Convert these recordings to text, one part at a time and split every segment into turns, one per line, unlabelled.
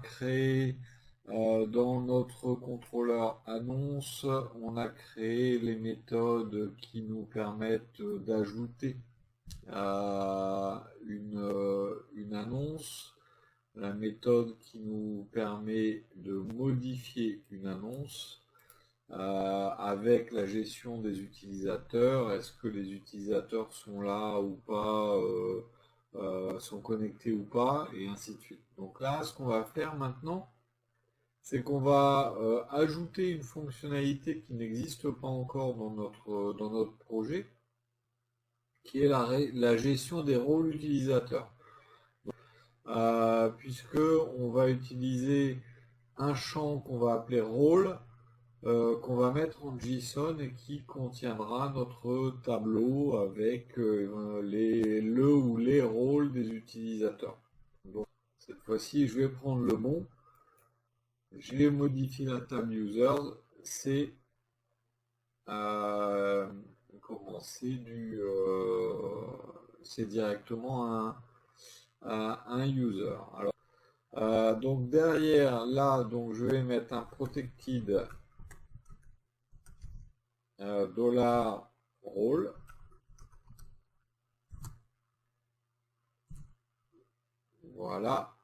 créé dans notre contrôleur annonce, on a créé les méthodes qui nous permettent d'ajouter une annonce, la méthode qui nous permet de modifier une annonce avec la gestion des utilisateurs. Est-ce que les utilisateurs sont là ou pas, sont connectés ou pas, et ainsi de suite. Donc là, ce qu'on va faire maintenant, c'est qu'on va ajouter une fonctionnalité qui n'existe pas encore dans notre projet, qui est la gestion des rôles utilisateurs. Puisque on va utiliser un champ qu'on va appeler rôle, qu'on va mettre en JSON et qui contiendra notre tableau avec le ou les rôles des utilisateurs. Donc, cette fois-ci, je vais prendre le bon. J'ai modifié la table users. C'est c'est directement un user. Alors, donc derrière là, donc je vais mettre un protected $role. Voilà.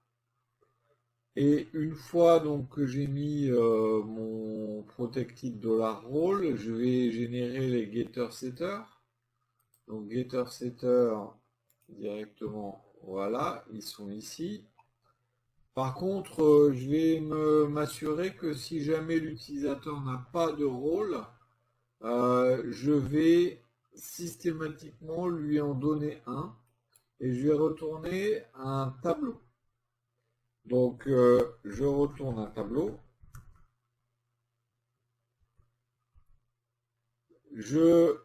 Et une fois donc que j'ai mis mon protected $role, je vais générer les getter setter. Donc getter setter directement, voilà, ils sont ici. Par contre, je vais m'assurer que si jamais l'utilisateur n'a pas de rôle, je vais systématiquement lui en donner un et je vais retourner un tableau. Donc, je retourne un tableau. Je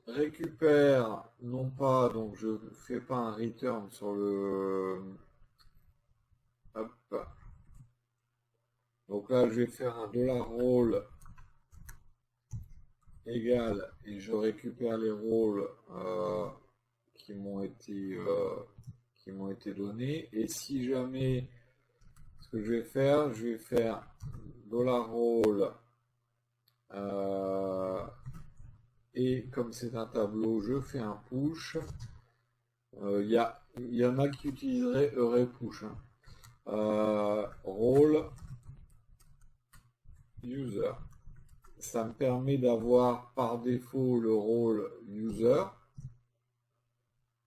récupère, non pas, donc je ne fais pas un return sur le... Hop. Donc là, je vais faire un $role égal et je récupère les rôles qui m'ont été donnés. Et si jamais, ce que je vais faire $role et comme c'est un tableau, je fais un push. Il y en a qui utiliseraient push. Role user. Ça me permet d'avoir par défaut le rôle user,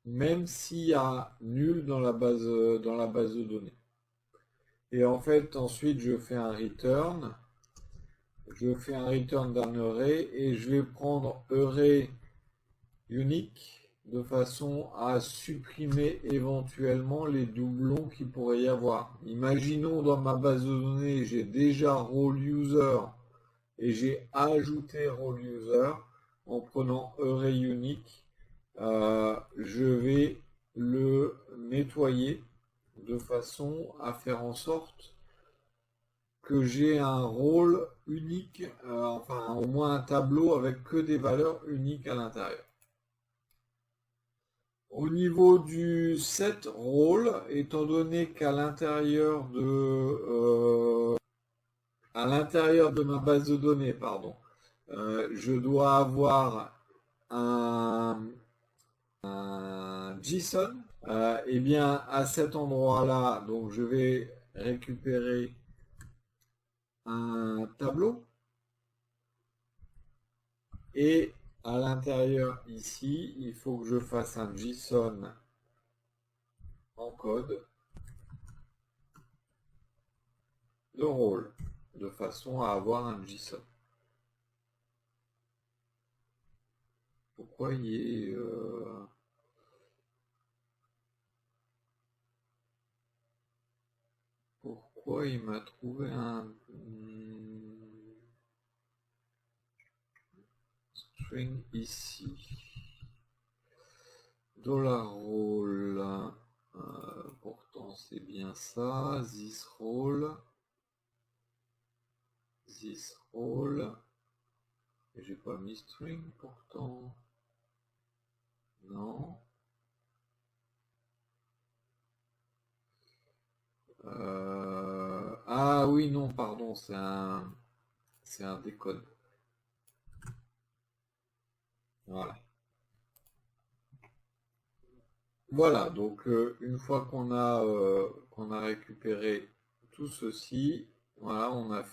même s'il y a nul dans la base de données. Et en fait, ensuite, je fais un return. Je fais un return d'un array et je vais prendre array unique de façon à supprimer éventuellement les doublons qu'il pourrait y avoir. Imaginons dans ma base de données, j'ai déjà role user et j'ai ajouté role user. En prenant array unique, je vais le nettoyer de façon à faire en sorte que j'ai un rôle unique, enfin au moins un tableau avec que des valeurs uniques à l'intérieur. Au niveau du set rôle, étant donné qu'à l'intérieur de ma base de données, pardon, je dois avoir un JSON, et bien à cet endroit-là, donc je vais récupérer un tableau et à l'intérieur ici, il faut que je fasse un JSON en code de rôle de façon à avoir un JSON. Pourquoi il est pourquoi il m'a trouvé un string ici? $role, pourtant c'est bien ça. This role, j'ai pas mis string pourtant. Non. Ah oui, non, pardon, c'est un décode. Voilà. Voilà, donc une fois qu'on a récupéré tout ceci, voilà, on a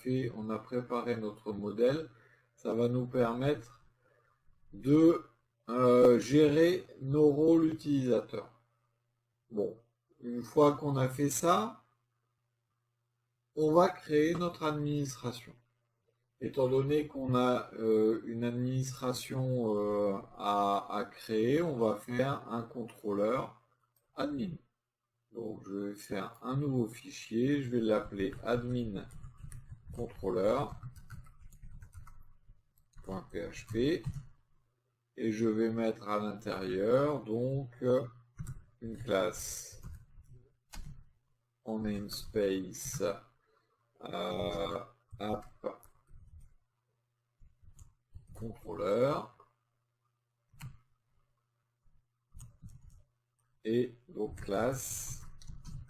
préparé notre modèle. Ça va nous permettre de gérer nos rôles utilisateurs. Bon, une fois qu'on a fait ça, on va créer notre administration. Étant donné qu'on a une administration à créer, on va faire un contrôleur admin. Donc je vais faire un nouveau fichier, je vais l'appeler admin controller.php et je vais mettre à l'intérieur donc une classe en namespace app controller et donc classe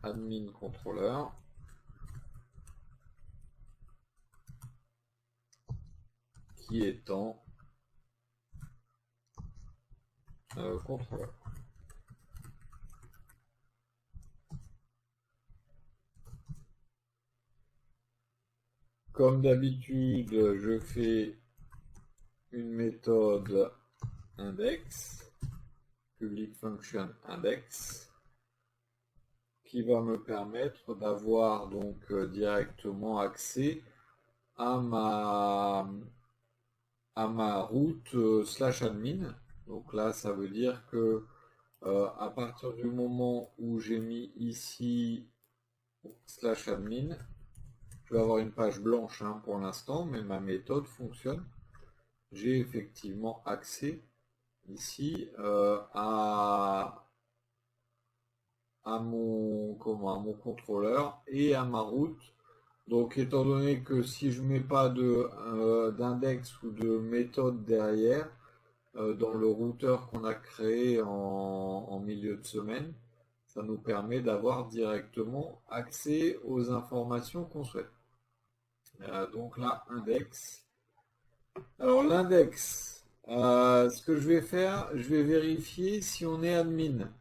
admin controller qui étant controller. Comme d'habitude, je fais une méthode index, public function index, qui va me permettre d'avoir donc directement accès à ma route /admin. Donc là, ça veut dire que à partir du moment où j'ai mis ici /admin, je vais avoir une page blanche pour l'instant, mais ma méthode fonctionne. J'ai effectivement accès ici à mon contrôleur et à ma route. Donc étant donné que si je mets pas d'index ou de méthode derrière dans le routeur qu'on a créé en milieu de semaine, ça nous permet d'avoir directement accès aux informations qu'on souhaite. Donc là, index. Alors l'index, ce que je vais faire, je vais vérifier si on est admin.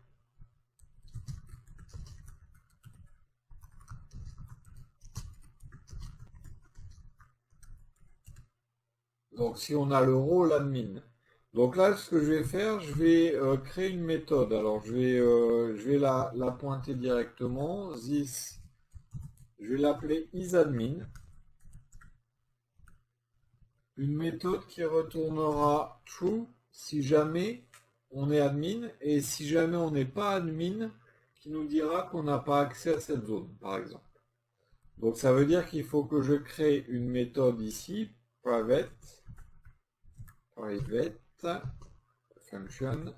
Donc si on a le rôle admin. Donc là, ce que je vais faire, je vais créer une méthode. Alors je vais la pointer directement. This, je vais l'appeler isAdmin. Une méthode qui retournera true si jamais on est admin et si jamais on n'est pas admin, qui nous dira qu'on n'a pas accès à cette zone, par exemple. Donc ça veut dire qu'il faut que je crée une méthode ici, private function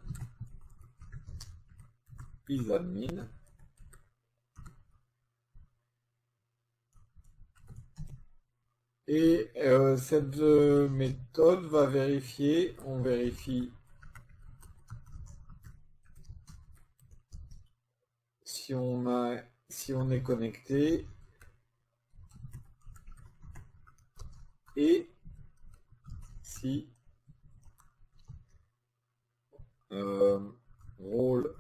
isAdmin. Et cette méthode va vérifier, on vérifie si on est connecté et si rôle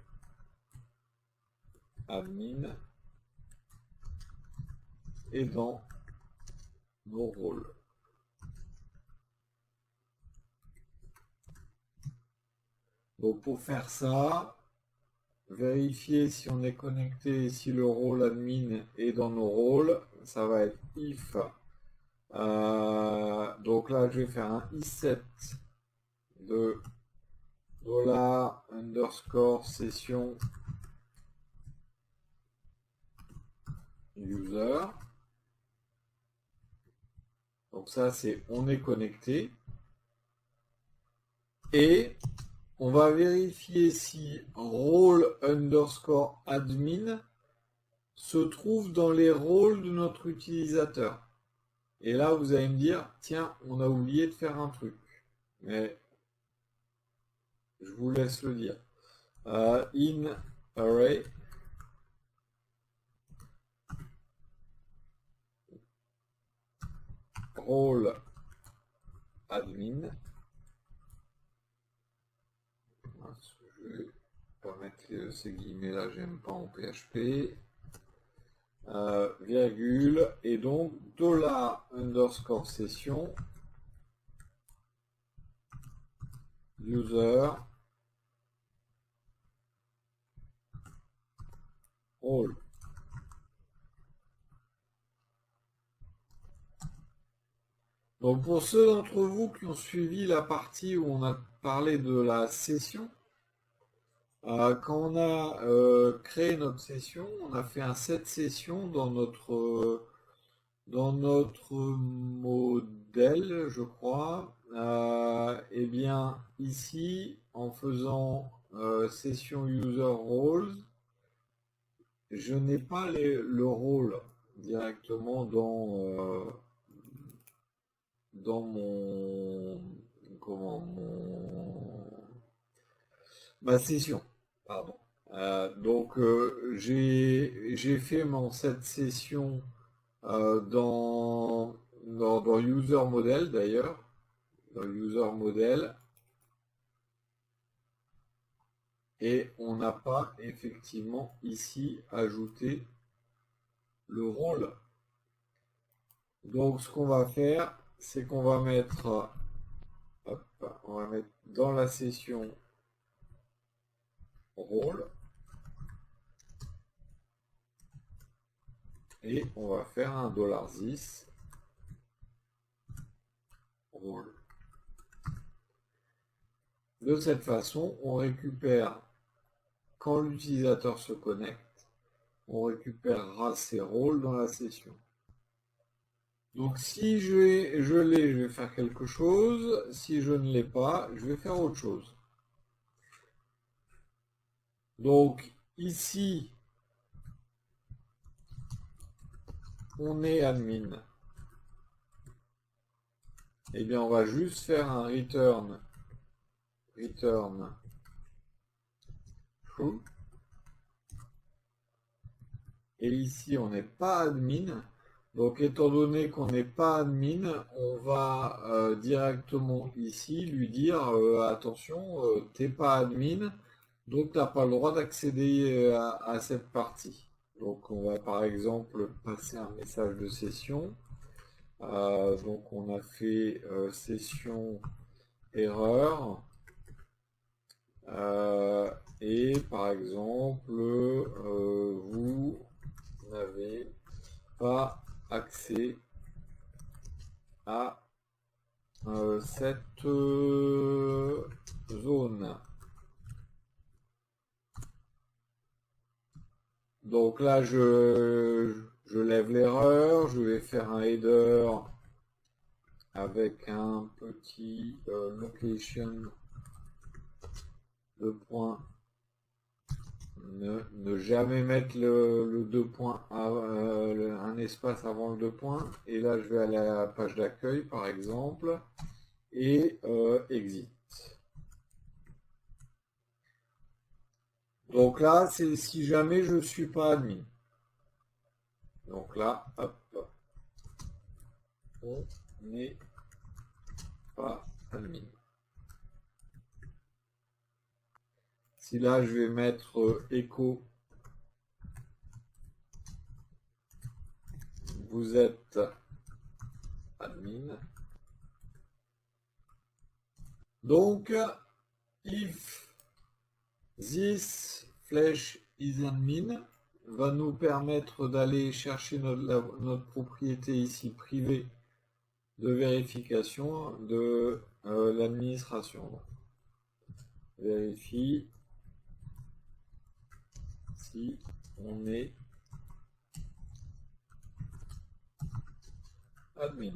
admin est dans nos rôles. Donc pour faire ça, vérifier si on est connecté et si le rôle admin est dans nos rôles, ça va être if. Donc là, je vais faire un iset de $_ user. Donc ça, c'est on est connecté. Et on va vérifier si role_admin se trouve dans les rôles de notre utilisateur. Et là, vous allez me dire, tiens, on a oublié de faire un truc. Mais je vous laisse le dire. In array rôle admin. Je vais pas mettre ces guillemets là, j'aime pas en PHP. Virgule, et donc $_session user role. Donc pour ceux d'entre vous qui ont suivi la partie où on a parlé de la session, quand on a créé notre session, on a fait un set session dans notre modèle, je crois. Et bien ici, en faisant session user roles, je n'ai pas le rôle directement dans ma session. Pardon. Donc j'ai fait cette session dans user model d'ailleurs, dans user model, et on n'a pas effectivement ici ajouté le rôle. Donc ce qu'on va faire, c'est qu'on va mettre, on va mettre dans la session rôle, et on va faire un $10 rôle. De cette façon, on récupère, quand l'utilisateur se connecte, on récupérera ses rôles dans la session. Donc si je l'ai, je vais faire quelque chose. Si je ne l'ai pas, je vais faire autre chose. Donc ici, on est admin. Eh bien, on va juste faire un return true. Et ici, on n'est pas admin. Donc, étant donné qu'on n'est pas admin, on va directement ici lui dire attention, t'es pas admin, donc t'as pas le droit d'accéder à cette partie. Donc, on va par exemple passer un message de session. Donc, on a fait session erreur. Et par exemple, vous n'avez pas accès à cette zone. Donc là, je lève l'erreur, je vais faire un header avec un petit location de point. Ne jamais mettre le 2 points, un espace avant le 2 points. Et là, je vais aller à la page d'accueil, par exemple, et exit. Donc là, c'est si jamais je ne suis pas admin. Donc là, hop, on n'est pas admin. Si là, je vais mettre echo, vous êtes admin. Donc, if this flash is admin va nous permettre d'aller chercher notre propriété ici privée de vérification de l'administration. Vérifie si on est admin.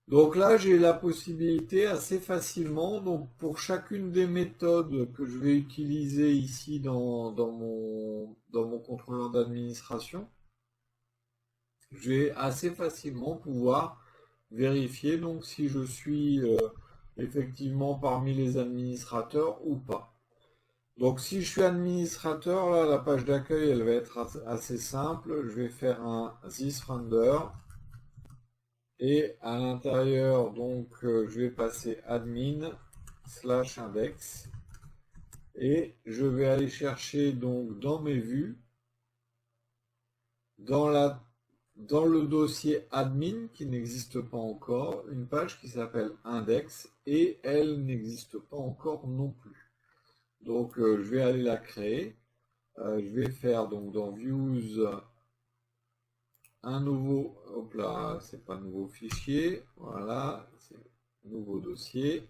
Donc là, j'ai la possibilité assez facilement, donc pour chacune des méthodes que je vais utiliser ici dans mon contrôleur d'administration, je vais assez facilement pouvoir vérifier donc si je suis effectivement parmi les administrateurs ou pas. Donc si je suis administrateur, là, la page d'accueil, elle va être assez simple. Je vais faire un this render et à l'intérieur, donc je vais passer admin / index et je vais aller chercher donc dans mes vues, dans le dossier admin qui n'existe pas encore, une page qui s'appelle index et elle n'existe pas encore non plus. Donc je vais aller la créer. Je vais faire donc dans views un nouveau, hop là, c'est pas nouveau fichier, voilà, c'est nouveau dossier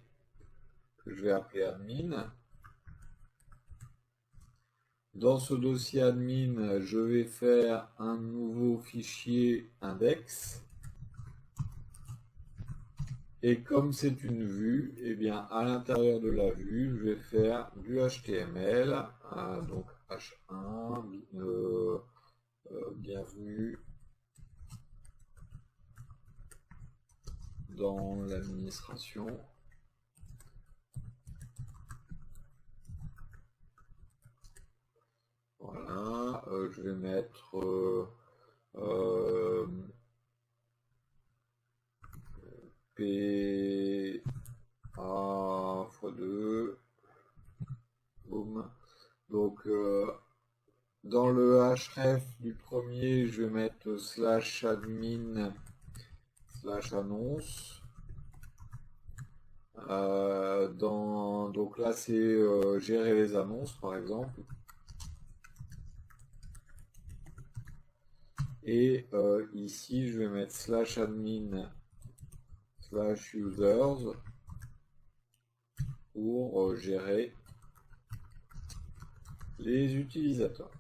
que je vais appeler admin. Dans ce dossier admin, je vais faire un nouveau fichier index. Et comme c'est une vue, eh bien à l'intérieur de la vue, je vais faire du HTML, donc H1, bienvenue dans l'administration. Voilà, je vais mettre P A x2, boum. Donc dans le href du premier, je vais mettre /admin /annonce. Donc là, c'est gérer les annonces, par exemple. Et ici, je vais mettre /admin /users pour gérer les utilisateurs.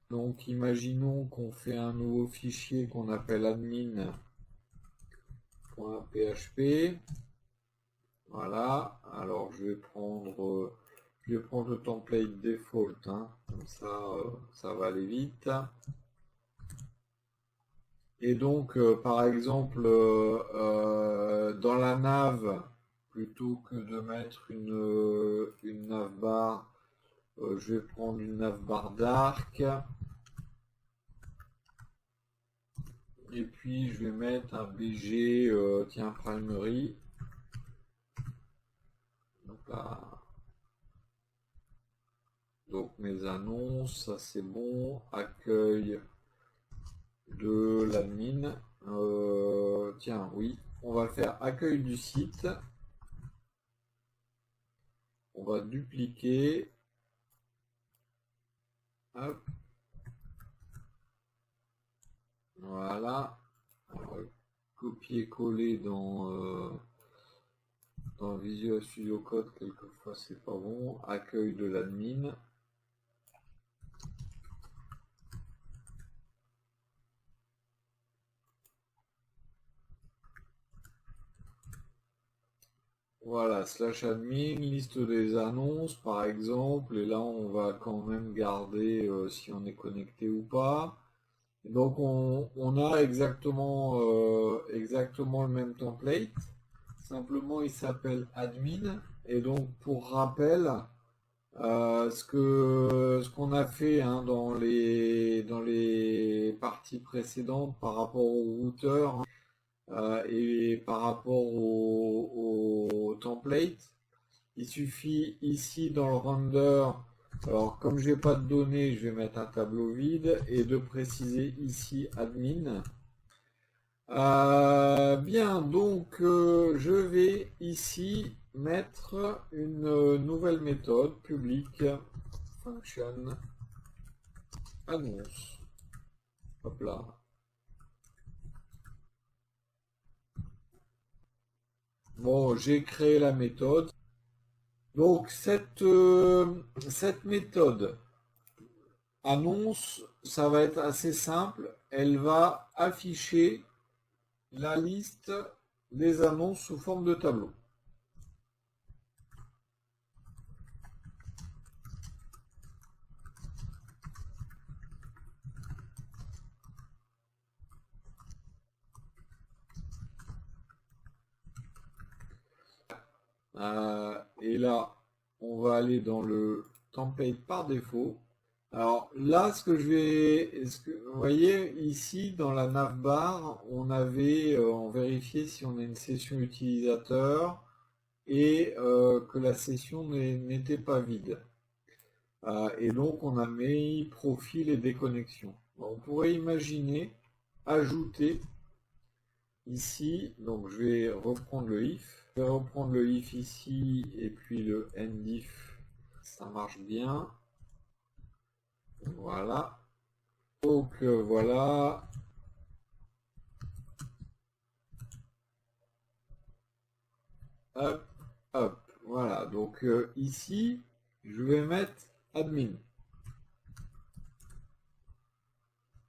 Donc, imaginons qu'on fait un nouveau fichier qu'on appelle admin.php. Voilà. Alors, je vais prendre le template default, hein. Comme ça va aller vite. Et donc, par exemple, dans la nav, plutôt que de mettre une navbar, je vais prendre une navbar dark. Et puis, je vais mettre un BG, tiens, primary. Donc là, donc mes annonces, ça c'est bon. Accueil de l'admin. Tiens, oui, on va faire accueil du site. On va dupliquer. Hop. Voilà. Copier-coller dans Visual Studio Code, quelquefois c'est pas bon. Accueil de l'admin. Voilà, /admin, liste des annonces par exemple, et là on va quand même garder si on est connecté ou pas. Et donc on a exactement le même template, simplement il s'appelle admin, et donc pour rappel, ce qu'on a fait, hein, dans les parties précédentes par rapport au routeur, et par rapport au template, il suffit ici dans le render, alors comme j'ai pas de données, je vais mettre un tableau vide et de préciser ici admin. Bien, donc je vais ici mettre une nouvelle méthode publique function annonce. Hop là. Bon, j'ai créé la méthode. Donc cette méthode annonce, ça va être assez simple. Elle va afficher la liste des annonces sous forme de tableau. Et là, on va aller dans le template par défaut. Alors là, ce que je vais, vous voyez ici dans la navbar, on vérifiait si on a une session utilisateur et que la session n'était pas vide. Et donc on a mis profil et déconnexion. On pourrait imaginer ajouter ici, donc je vais reprendre le if, je vais reprendre le if ici et puis le endif, ça marche bien. Voilà. Donc voilà. Hop, hop. Voilà. Donc ici, je vais mettre admin.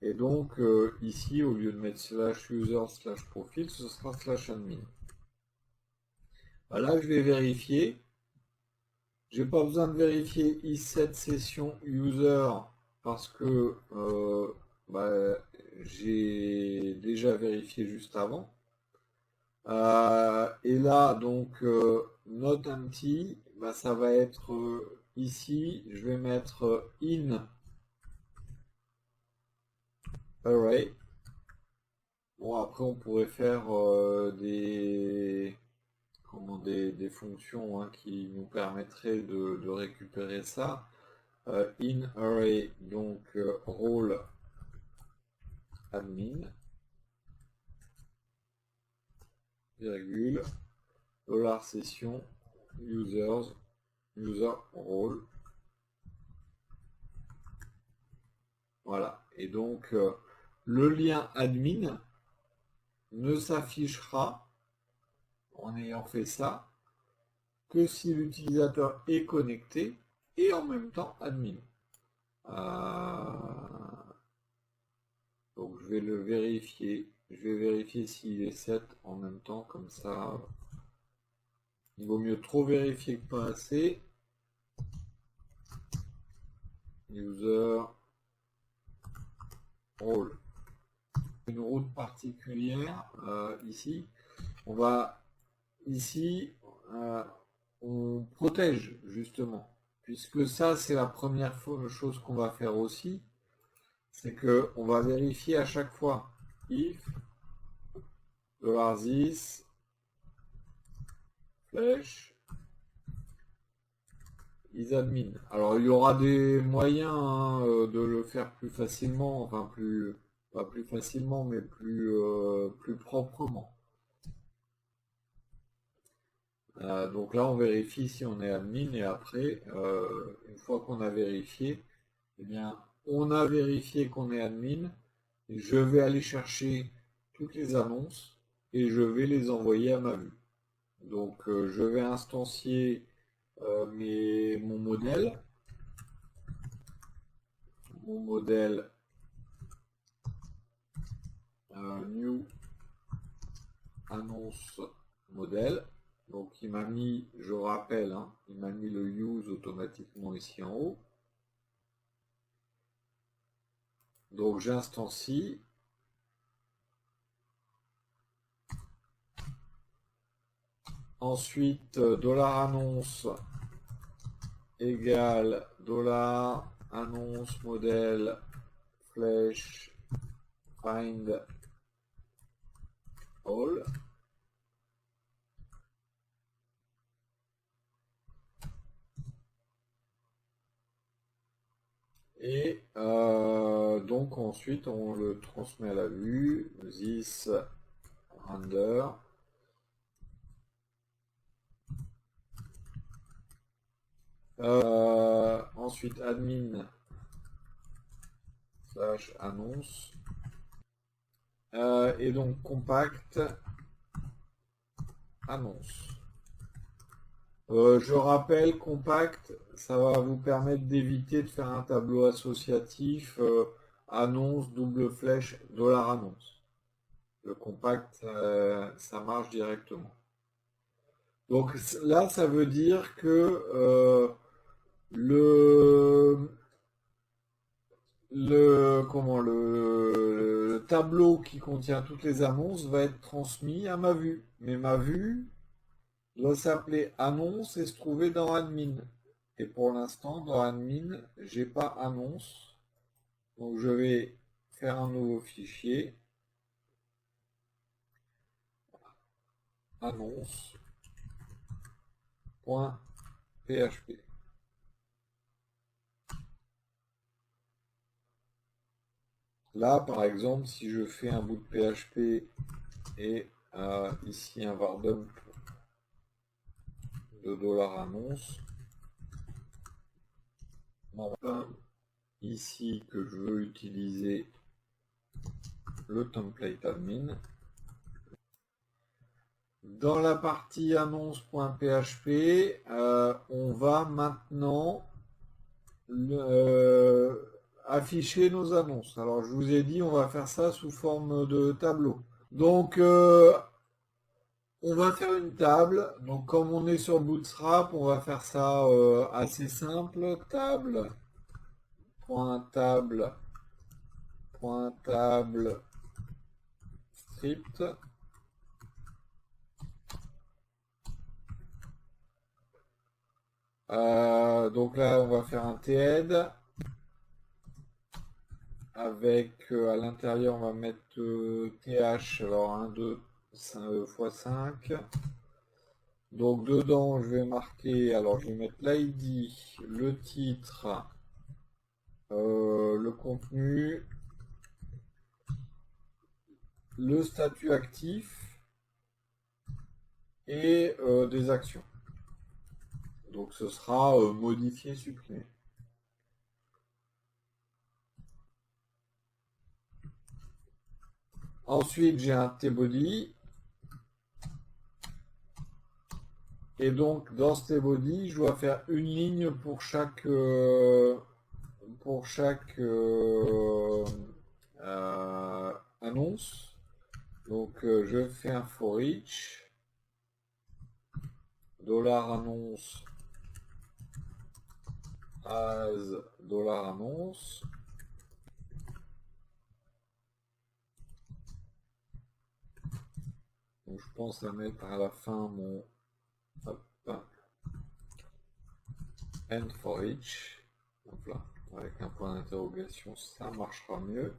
Et donc ici, au lieu de mettre slash user slash profil, ce sera slash admin. Voilà, je vais vérifier. J'ai pas besoin de vérifier i7 session user parce que j'ai déjà vérifié juste avant. Et là, donc, not empty, ça va être ici, je vais mettre in array. Bon, après, on pourrait faire des fonctions hein, qui nous permettraient de récupérer ça. In array, donc role admin, virgule, $session, users, user role. Voilà. Et donc, le lien admin ne s'affichera, en ayant fait ça, que si l'utilisateur est connecté et en même temps admin. Donc je vais le vérifier. Je vais vérifier s'il est 7 en même temps, comme ça. Il vaut mieux trop vérifier que pas assez. User role. Une route particulière ici. On va ici, on protège justement, puisque ça c'est la première chose qu'on va faire aussi, c'est que on va vérifier à chaque fois if $this flash is admin. Alors il y aura des moyens hein, de le faire plus facilement, enfin pas plus facilement, mais plus proprement. Donc là on vérifie si on est admin et après une fois qu'on a vérifié, eh bien on a vérifié qu'on est admin, je vais aller chercher toutes les annonces et je vais les envoyer à ma vue. Donc je vais instancier mon modèle new annonce modèle. Donc il m'a mis, je rappelle, hein, il m'a mis le use automatiquement ici en haut. Donc j'instancie. Ensuite, $annonce égale $annonce modèle flash find all. Et donc ensuite on le transmet à la vue, this render. Ensuite admin slash annonce. Et donc compact annonce. Je rappelle, compact, ça va vous permettre d'éviter de faire un tableau associatif annonce, double flèche, $annonce. Le compact, ça marche directement. Donc là, ça veut dire que le tableau qui contient toutes les annonces va être transmis à ma vue. Mais ma vue, doit s'appeler annonce et se trouver dans admin. Et pour l'instant, dans admin, j'ai pas annonce. Donc je vais faire un nouveau fichier. Annonce.php. Là, par exemple, si je fais un bout de PHP et ici un vardump de $annonce, ici que je veux utiliser le template admin. Dans la partie annonce.php, on va maintenant afficher nos annonces. Alors je vous ai dit, on va faire ça sous forme de tableau. Donc on va faire une table. Donc comme on est sur Bootstrap, on va faire ça assez simple. Table, script. Donc là, on va faire un TED. Avec à l'intérieur, on va mettre TH. Alors 1, 2, 5 x 5. Donc dedans, je vais marquer. Alors je vais mettre l'ID, le titre, le contenu, le statut actif et des actions. Donc ce sera modifié, supprimé. Ensuite, j'ai un tbody. Et donc, dans ce tbody, je dois faire une ligne pour chaque annonce. Donc, je fais un for each. $annonce as $annonce. Donc, je pense à mettre à la fin mon end for each. Donc là, avec un point d'interrogation, ça marchera mieux.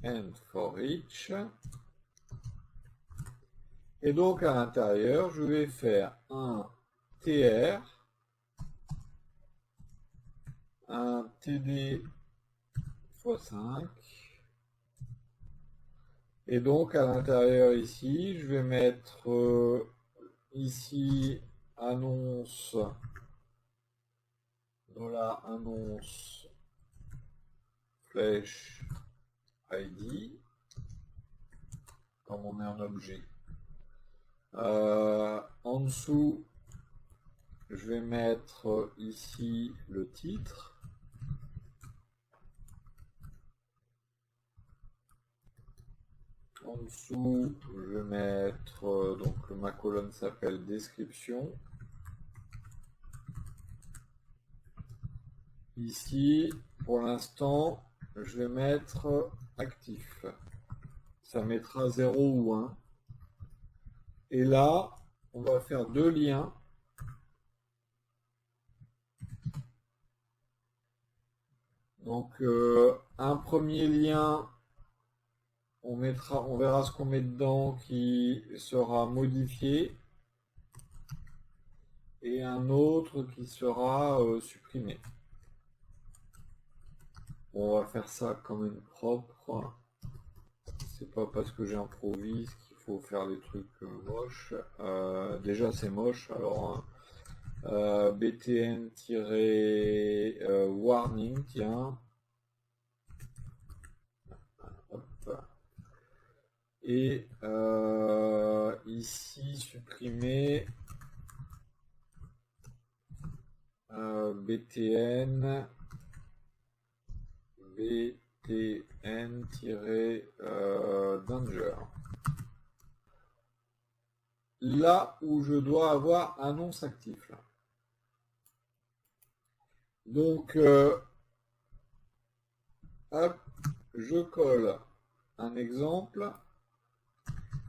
End for each. Et donc à l'intérieur, je vais faire un TR, un TD x 5. Et donc à l'intérieur ici, je vais mettre ici annonce, $annonce flèche ID, comme on est un objet. En dessous, je vais mettre ici le titre. En dessous, je vais mettre, donc ma colonne s'appelle description. Ici, pour l'instant, je vais mettre actif. Ça mettra 0 ou 1. Et là, on va faire deux liens. Donc, un premier lien, on verra ce qu'on met dedans qui sera modifié. Et un autre qui sera supprimé. On va faire ça comme une propre. C'est pas parce que j'improvise qu'il faut faire des trucs moches. Déjà c'est moche. Alors btn-warning, tiens. Hop. Et ici supprimer btn danger. Là où je dois avoir annonce actif. Là. Donc, hop, je colle un exemple.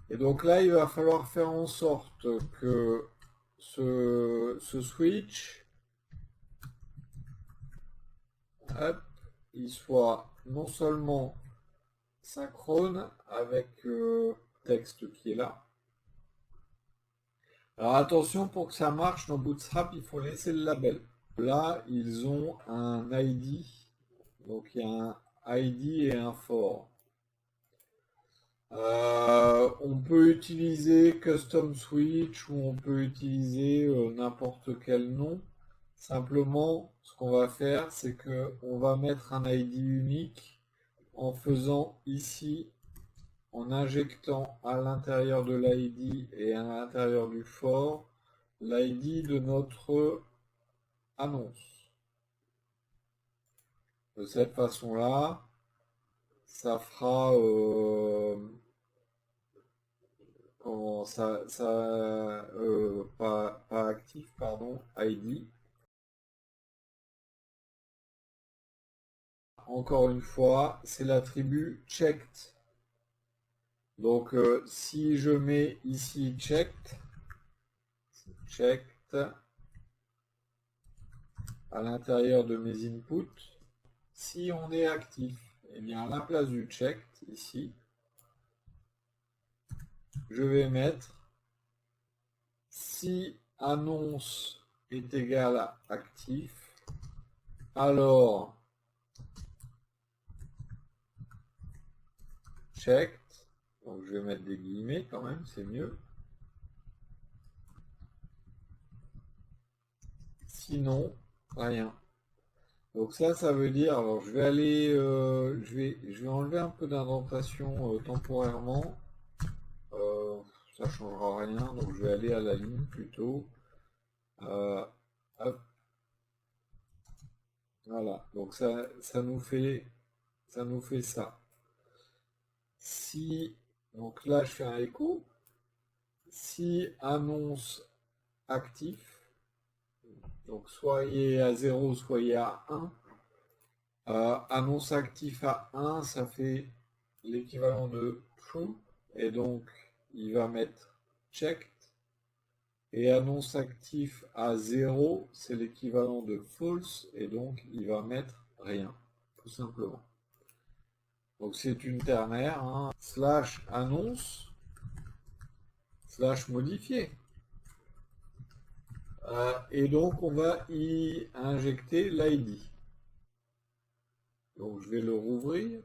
Et donc là, il va falloir faire en sorte que ce switch, hop, il soit non seulement synchrone avec le texte qui est là. Alors attention, pour que ça marche dans Bootstrap, il faut laisser le label. Là, ils ont un ID, donc il y a un ID et un for. On peut utiliser custom switch ou on peut utiliser n'importe quel nom. Simplement, ce qu'on va faire, c'est que on va mettre un ID unique en faisant ici, en injectant à l'intérieur de l'ID et à l'intérieur du for, l'ID de notre annonce. De cette façon-là, ça fera pas actif, pardon, ID. Encore une fois, c'est l'attribut checked. Donc, si je mets ici checked à l'intérieur de mes inputs, si on est actif, eh bien à la place du checked ici, je vais mettre si annonce est égal à actif, alors checked, donc je vais mettre des guillemets quand même, c'est mieux. Sinon, rien. Donc ça veut dire, alors je vais aller, je vais enlever un peu d'indentation temporairement. Ça changera rien, donc je vais aller à la ligne plutôt. Hop. Voilà, donc ça nous fait ça. Si, donc là je fais un écho. Si annonce actif, donc soyez à 0, soyez à 1. Annonce actif à 1, ça fait l'équivalent de true, et donc il va mettre checked. Et annonce actif à 0, c'est l'équivalent de false, et donc il va mettre rien, tout simplement. Donc c'est une ternaire, hein, slash annonce, slash modifier. Et donc on va y injecter l'ID. Donc je vais le rouvrir.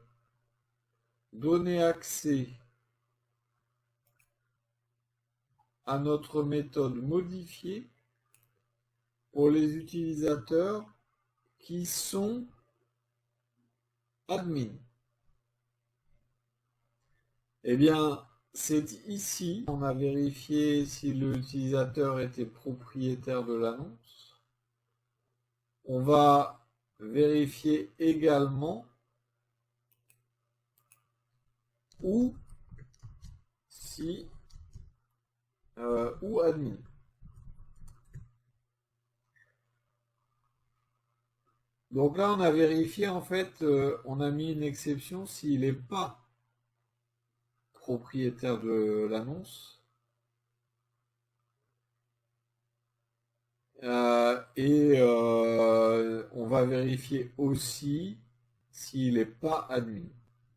Donner accès à notre méthode modifiée pour les utilisateurs qui sont admin. Eh bien, c'est ici on a vérifié si l'utilisateur était propriétaire de l'annonce. On va vérifier également ou si ou admin. Donc là, on a vérifié, en fait, on a mis une exception s'il n'est pas propriétaire de l'annonce. On va vérifier aussi s'il n'est pas admin.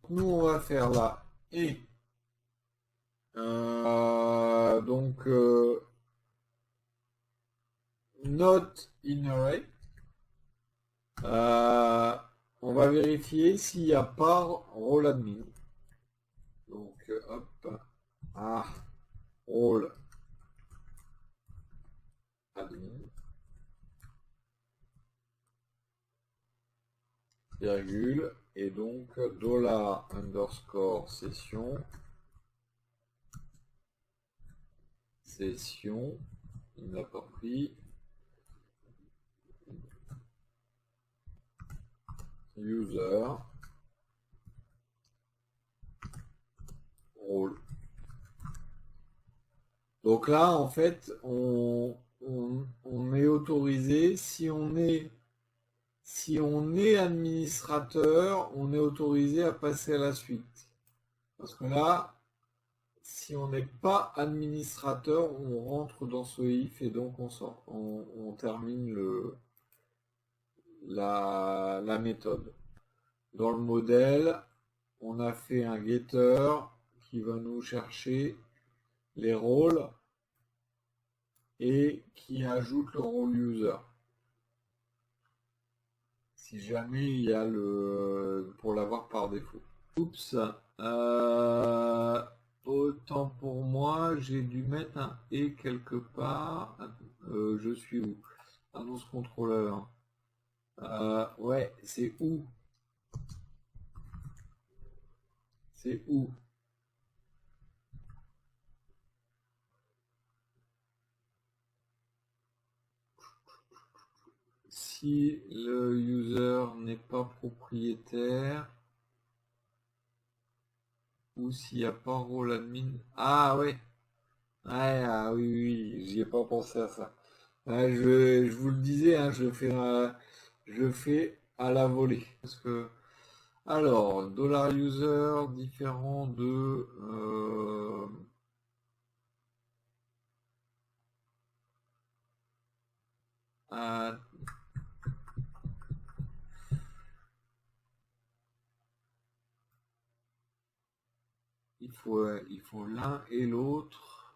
Nous, on va faire là et donc not in array. On va vérifier s'il n'y a pas rôle admin. Donc hop, rôle admin, virgule, et donc $_ session, il n'a pas pris, user, rôle. Donc là, en fait, on est autorisé, si on est administrateur, on est autorisé à passer à la suite. Parce que là, si on n'est pas administrateur, on rentre dans ce if et donc on termine la méthode. Dans le modèle, on a fait un getter qui va nous chercher les rôles et qui ajoute le rôle user. Si jamais il y a pour l'avoir par défaut. Oups, autant pour moi, j'ai dû mettre un et quelque part. Je suis où? Annonce contrôleur. Ouais, c'est où? C'est où? Si le user n'est pas propriétaire, ou s'il n'y a pas rôle admin. Ah ouais. Ouais, ah oui, oui, j'y ai pas pensé à ça. Ouais, je vous le disais, hein, je fais à la volée. Parce que, alors, $user différent de à- il faut l'un et l'autre.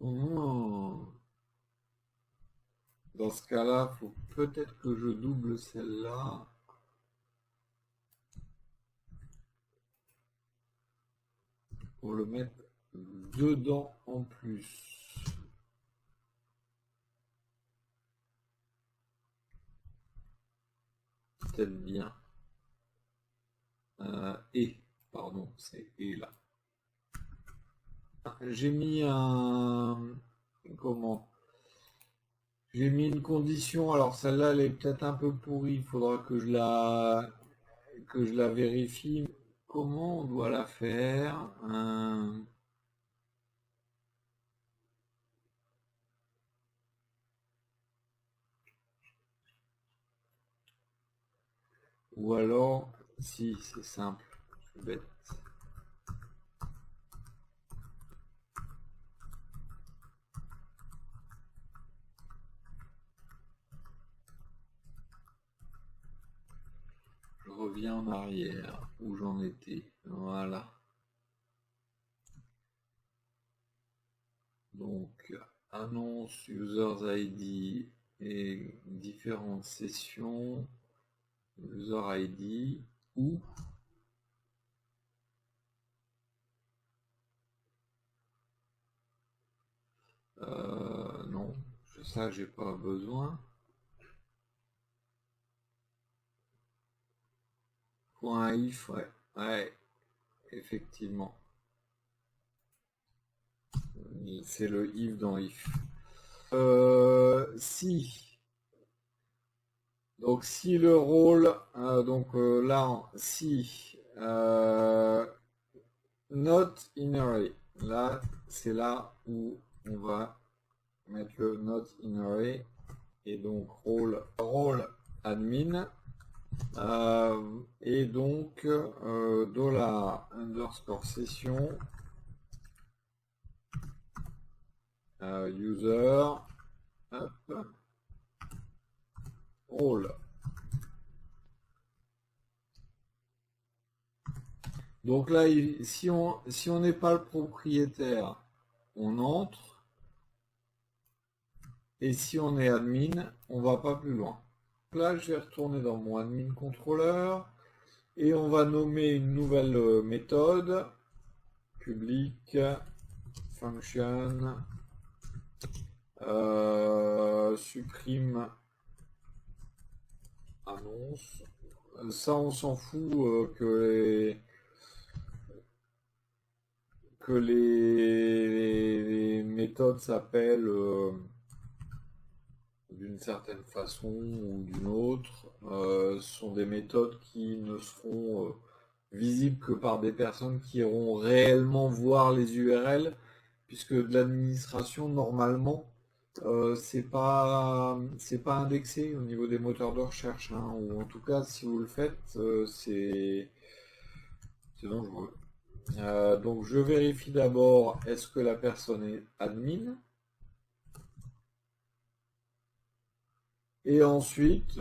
Oh. Dans ce cas-là, il faut peut-être que je double celle-là. Pour le mettre dedans en plus. Peut-être bien. Et, pardon, c'est et là. J'ai mis comment? J'ai mis une condition. Alors celle-là, elle est peut-être un peu pourrie. Il faudra que je la vérifie. Comment on doit la faire? Ou alors, si c'est simple, je suis bête. Je reviens en arrière où j'en étais. Voilà. Donc, annonce users ID et différentes sessions. User ID ou non, ça j'ai pas besoin. Point if, ouais, ouais, effectivement. C'est le if dans if. Si. Donc si le rôle, là, si not in array, là c'est là où on va mettre le not in array et donc rôle admin. Et donc $_session user hop, rôle. Donc là, si on n'est pas le propriétaire, on entre. Et si on est admin, on va pas plus loin. Là, je vais retourner dans mon admin controller et on va nommer une nouvelle méthode public function supprime annonce. Ça, on s'en fout que les méthodes s'appellent d'une certaine façon ou d'une autre. Ce sont des méthodes qui ne seront visibles que par des personnes qui iront réellement voir les URL, puisque de l'administration, normalement, c'est pas indexé au niveau des moteurs de recherche, hein, ou en tout cas, si vous le faites, c'est dangereux. Donc je vérifie d'abord, est-ce que la personne est admin? Et ensuite,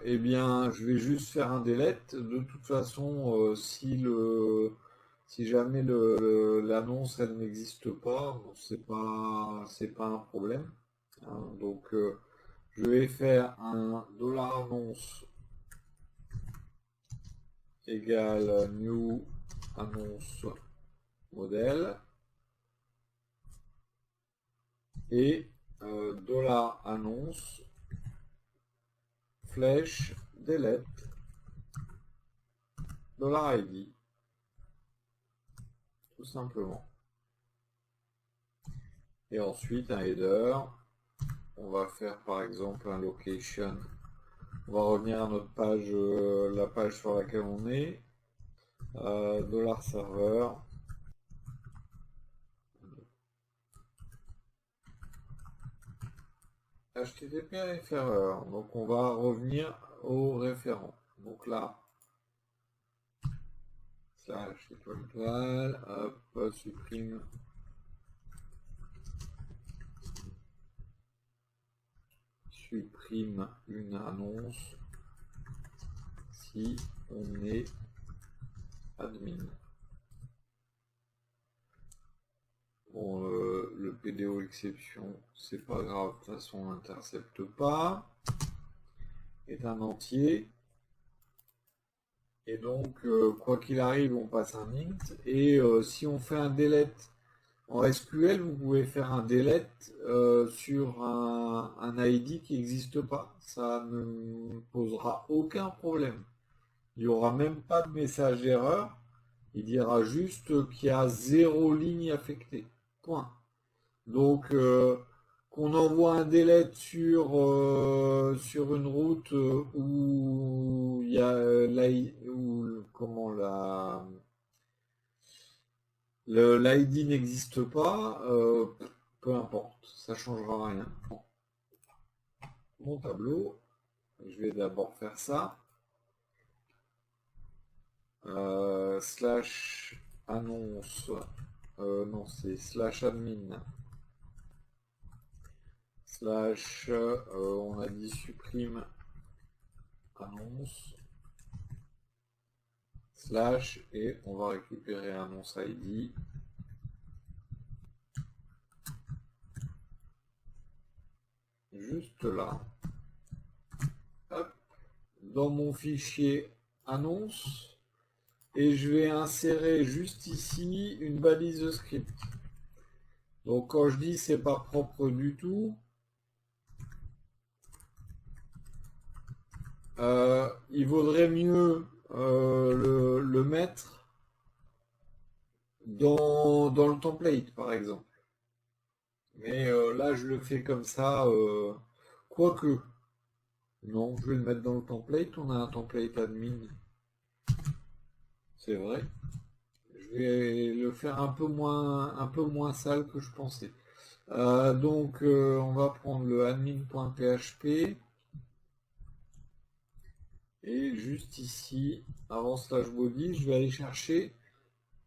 eh bien, je vais juste faire un delete. De toute façon, si jamais l'annonce elle n'existe pas, bon, c'est pas un problème. Hein. Donc, je vais faire un $annonce égale new annonce modèle et $annonce flèche delete $id, tout simplement. Et ensuite un header. On va faire par exemple un location. On va revenir à notre page, la page sur laquelle on est. $serveur. HTTP référeur. Donc on va revenir au référent. Donc là, slash étoile, hop, supprime. Supprime une annonce si on est admin. Bon, le PDO exception, c'est pas grave, de toute façon on n'intercepte pas. Est un entier. Et donc, quoi qu'il arrive, on passe un int. Et si on fait un delete en SQL, vous pouvez faire un delete sur un ID qui n'existe pas. Ça ne posera aucun problème. Il n'y aura même pas de message d'erreur. Il dira juste qu'il y a 0 ligne affectée. Point. Donc, qu'on envoie un delete sur une route où il y a l'ID n'existe pas, peu importe, ça changera rien. Mon tableau, je vais d'abord faire ça. Slash annonce, non c'est slash admin. Slash, on a dit supprime annonce. Slash, et on va récupérer annonce ID. Juste là. Hop. Dans mon fichier annonce. Et je vais insérer juste ici une balise de script. Donc quand je dis c'est pas propre du tout, il vaudrait mieux le mettre dans le template par exemple. Mais là je le fais comme ça, quoique. Non, je vais le mettre dans le template, on a un template admin. C'est vrai. Je vais le faire un peu moins sale que je pensais. Donc on va prendre le admin.php et juste ici, avant slash body, je vais aller chercher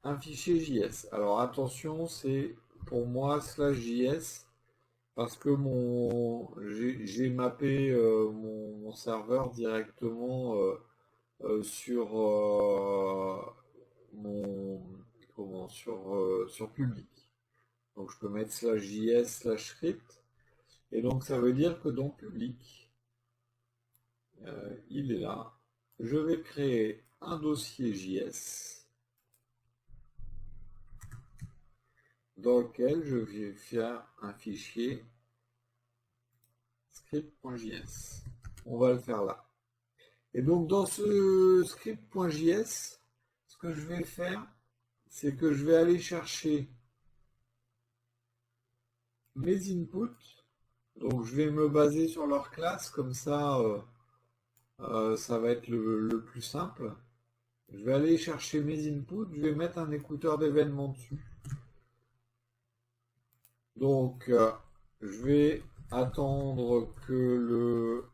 un fichier JS. Alors attention, c'est pour moi slash JS parce que j'ai mappé mon serveur directement sur sur public. Donc je peux mettre slash JS slash script. Et donc ça veut dire que dans public, il est là. Je vais créer un dossier JS dans lequel je vais faire un fichier script.js. On va le faire là. Et donc dans ce script.js, ce que je vais faire, c'est que je vais aller chercher mes inputs. Donc je vais me baser sur leur classe, comme ça, ça va être le plus simple. Je vais aller chercher mes inputs, je vais mettre un écouteur d'événements dessus. Donc je vais attendre que le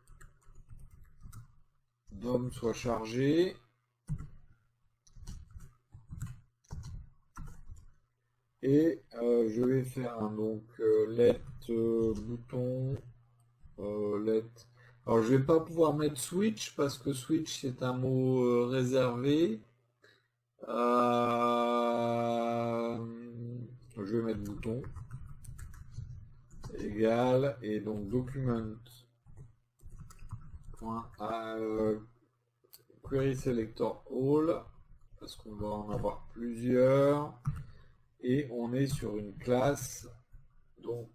DOM soit chargé. Et je vais faire un donc let bouton let. Alors je vais pas pouvoir mettre switch parce que switch c'est un mot réservé. Je vais mettre bouton égal et donc document query selector all parce qu'on va en avoir plusieurs et on est sur une classe donc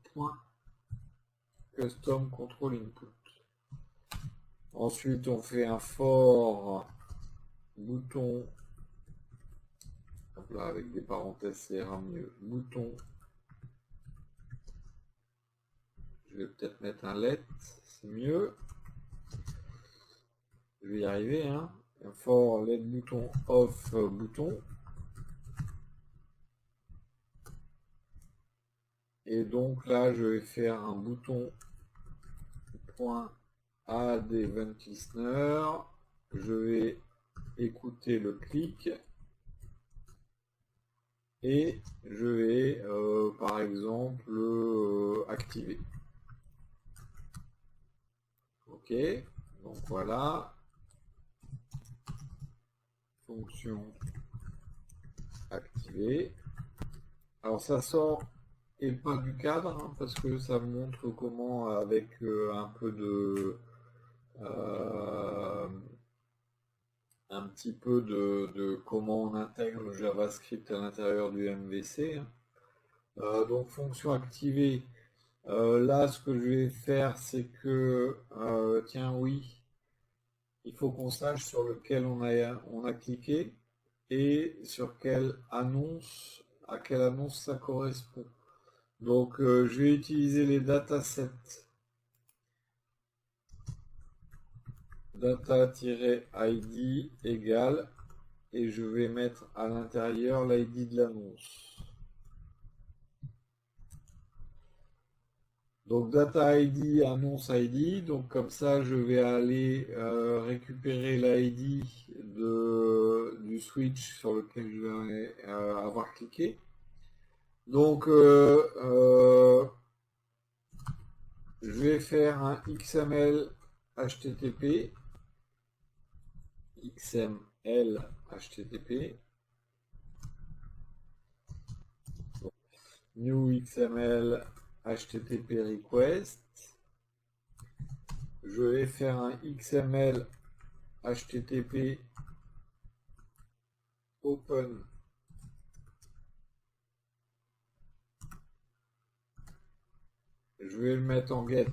custom control input. Ensuite on fait un for bouton là, avec des parenthèses ça ira mieux bouton, je vais peut-être mettre un let, c'est mieux, je vais y arriver hein. For let bouton off bouton. Et donc là, je vais faire un bouton point add event listener. Je vais écouter le clic et je vais par exemple activer. Ok, donc voilà. Fonction activée. Alors ça sort et pas du cadre hein, parce que ça montre comment avec un peu de un petit peu de comment on intègre le JavaScript à l'intérieur du MVC. Donc fonction activée. Là, ce que je vais faire, c'est que tiens oui, il faut qu'on sache sur lequel on a cliqué et sur quelle annonce, à quelle annonce ça correspond. Donc je vais utiliser les datasets data-id égale et je vais mettre à l'intérieur l'id de l'annonce. Donc data id annonce id, donc comme ça je vais aller récupérer l'id du switch sur lequel je vais avoir cliqué. Donc je vais faire un XML HTTP XML HTTP new XML HTTP request. Je vais faire un XML HTTP open je vais le mettre en get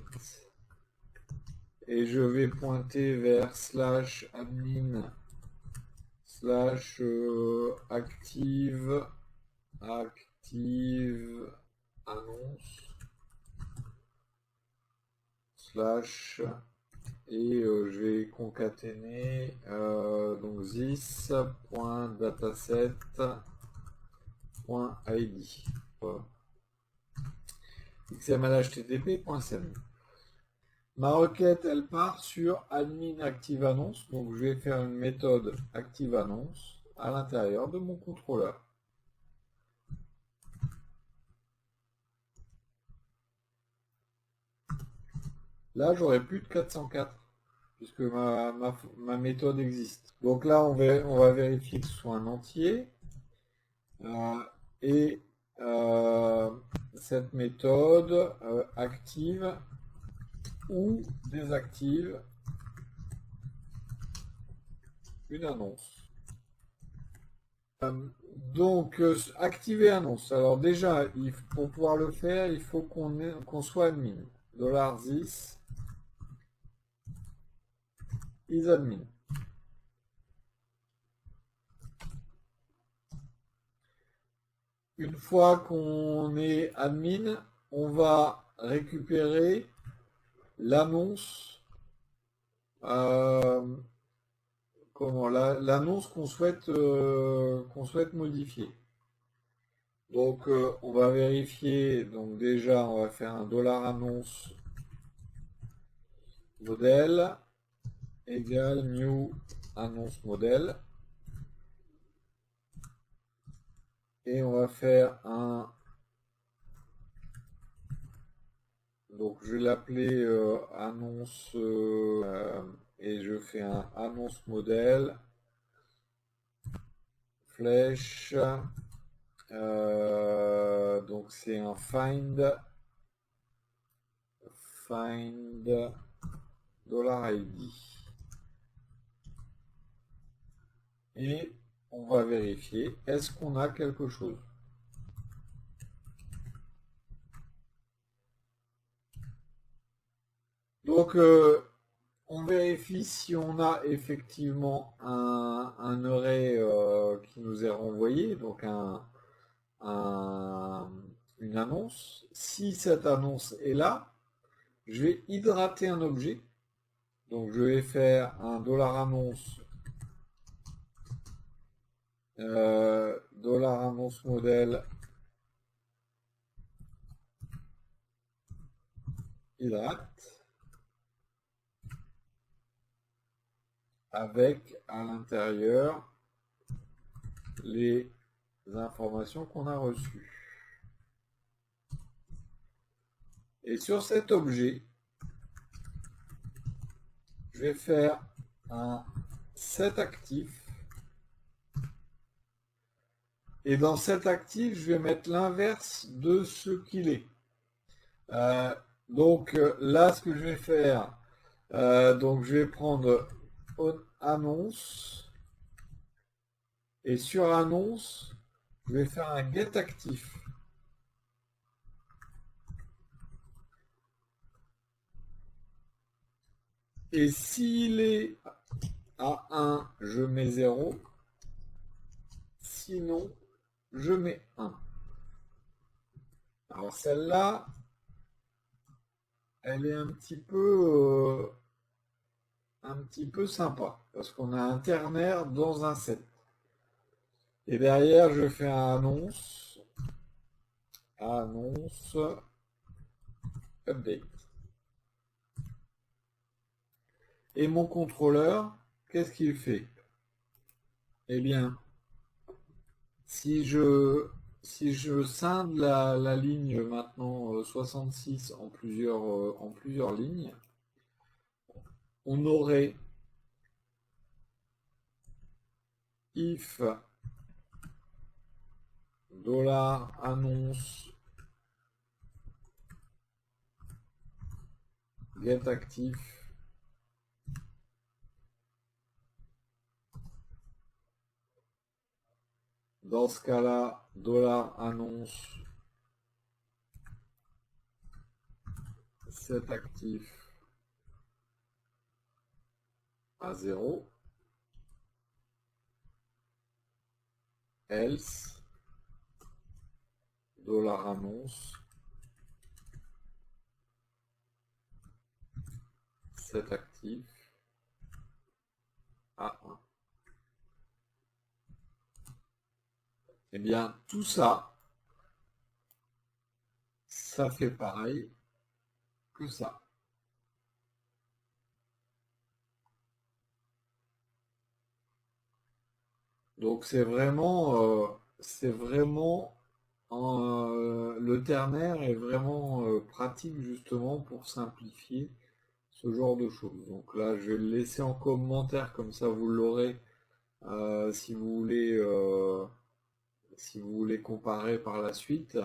et je vais pointer vers /admin /active annonce et je vais concaténer donc this.dataset.id XML HTTP.send. Ma requête elle part sur admin active annonce, donc je vais faire une méthode active annonce à l'intérieur de mon contrôleur. Là j'aurai plus de 404 puisque ma méthode existe. Donc là on va vérifier que ce soit un entier et cette méthode active ou désactive une annonce. Donc activer annonce. Alors déjà, pour pouvoir le faire, il faut qu'on soit admin. $this is admin. Une fois qu'on est admin, on va récupérer l'annonce l'annonce qu'on souhaite modifier. Donc on va vérifier, donc déjà on va faire un $annonce modèle égale new annonce modèle Et on va faire un... Donc je vais l'appeler annonce et je fais un annonce modèle flèche. Donc c'est un find $id. Et on va vérifier, est-ce qu'on a quelque chose? Donc, on vérifie si on a effectivement un array qui nous est renvoyé, donc une annonce. Si cette annonce est là, je vais hydrater un objet. Donc, je vais faire un $annonce $annonce modèle hydrate avec à l'intérieur les informations qu'on a reçues. Et sur cet objet, je vais faire un set actif. Et dans cet actif, je vais mettre l'inverse de ce qu'il est. Donc là, ce que je vais faire, donc je vais prendre annonce. Et sur annonce, je vais faire un get actif. Et s'il est à 1, je mets 0. Sinon, je mets 1. Alors celle-là, elle est un petit peu sympa. Parce qu'on a un ternaire dans un set. Et derrière, je fais un annonce. Annonce. Update. Et mon contrôleur, qu'est-ce qu'il fait? Eh bien, si je scinde la ligne maintenant 66 en plusieurs lignes, on aurait if $annonce get actif dans ce cas-là, $annonce set actif à 0, else $annonce set actif à 1. Eh bien, tout ça, ça fait pareil que ça. Donc c'est vraiment le ternaire est vraiment pratique justement pour simplifier ce genre de choses. Donc là, je vais le laisser en commentaire comme ça vous l'aurez si vous voulez comparer par la suite.